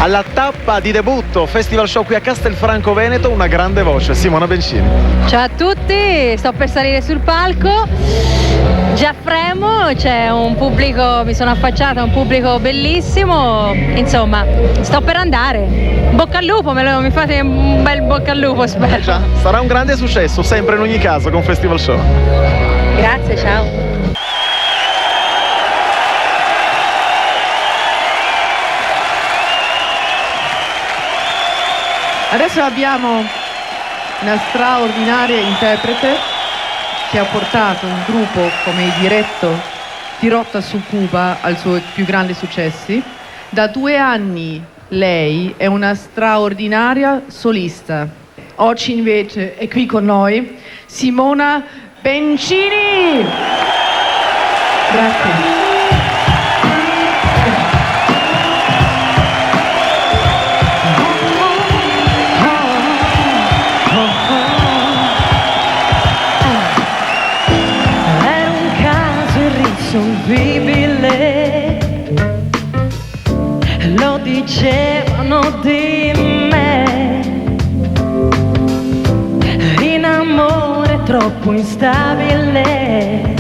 Alla tappa di debutto Festival Show qui a Castelfranco Veneto, una grande voce, Simona Bencini. Ciao a tutti, sto per salire sul palco, già fremo, c'è un pubblico, mi sono affacciata, un pubblico bellissimo, insomma, sto per andare. Bocca al lupo, mi fate un bel bocca al lupo, spero. Già, sarà un grande successo, sempre in ogni caso con Festival Show. Grazie, ciao. Adesso abbiamo una straordinaria interprete che ha portato un gruppo come Dirotta su Cuba ai suoi più grandi successi. Da 2 anni lei è una straordinaria solista. Oggi invece è qui con noi Simona Bencini. Grazie. Lo dicevano di me, in amore troppo instabile,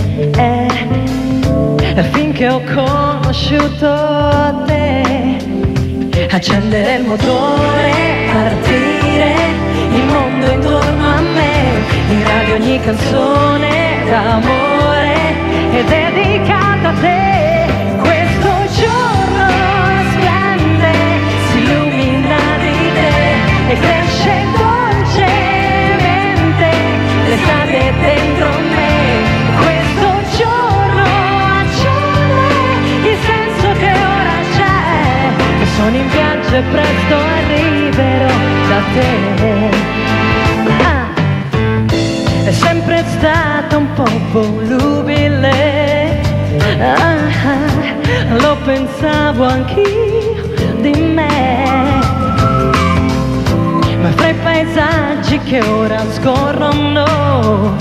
finché ho conosciuto te, accendere il motore, partire, il mondo intorno a me, in radio ogni canzone d'amore è dedicata a te. Questo giorno splende, si illumina di te e cresce dolcemente l'estate dentro me. Questo giorno accende il senso che ora c'è, e sono in viaggio e presto arriverò da te. È sempre stata un po' volubile, lo pensavo anch'io di me, ma fra i paesaggi che ora scorrono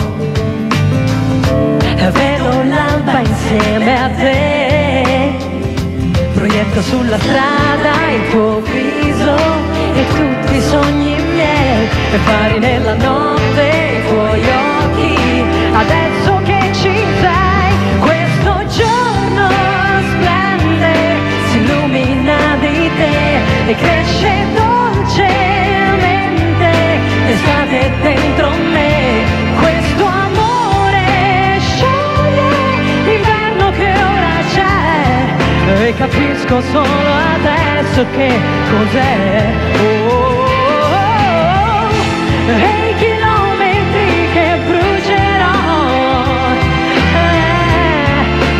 vedo l'alba insieme a te, proietto sulla strada il tuo viso e tutti i sogni miei, e fari nella notte i tuoi occhi, adesso che ci sei. Questo giorno splende, si illumina di te e cresce dolcemente l'estate dentro me. Questo amore scioglie l'inverno che ora c'è, e capisco solo adesso che cos'è. E i chilometri che brucerò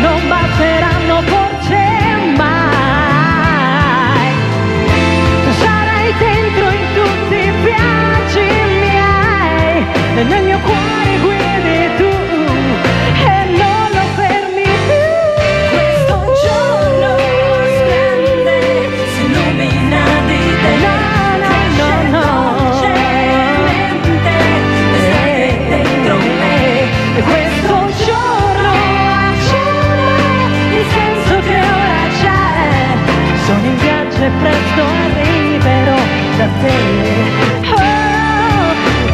non basteranno forse mai. Sarai dentro in tutti i viaggi miei, e nel mio cuore guidi tu e non lo fermi più. Questo giorno splende, si illumina di te. E questo giorno accende il senso che ora c'è, sono in viaggio e presto arriverò da te.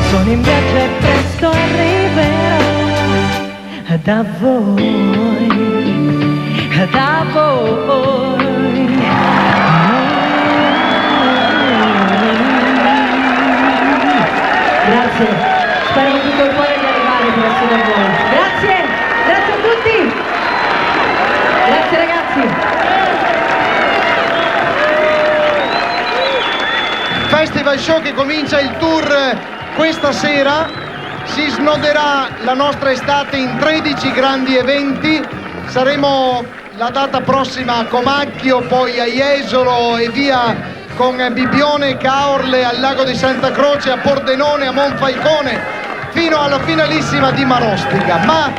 Sono in viaggio e presto arriverò da voi, da voi. Grazie, spero con tutto il cuore di arrivare presto da voi. Grazie, grazie a tutti. Grazie ragazzi. Festival Show che comincia il tour questa sera, si snoderà la nostra estate in 13 grandi eventi. Saremo la data prossima a Comacchio, poi a Jesolo e via, con Bibbione, Caorle, al Lago di Santa Croce, a Pordenone, a Monfalcone, fino alla finalissima di Marostica. Ma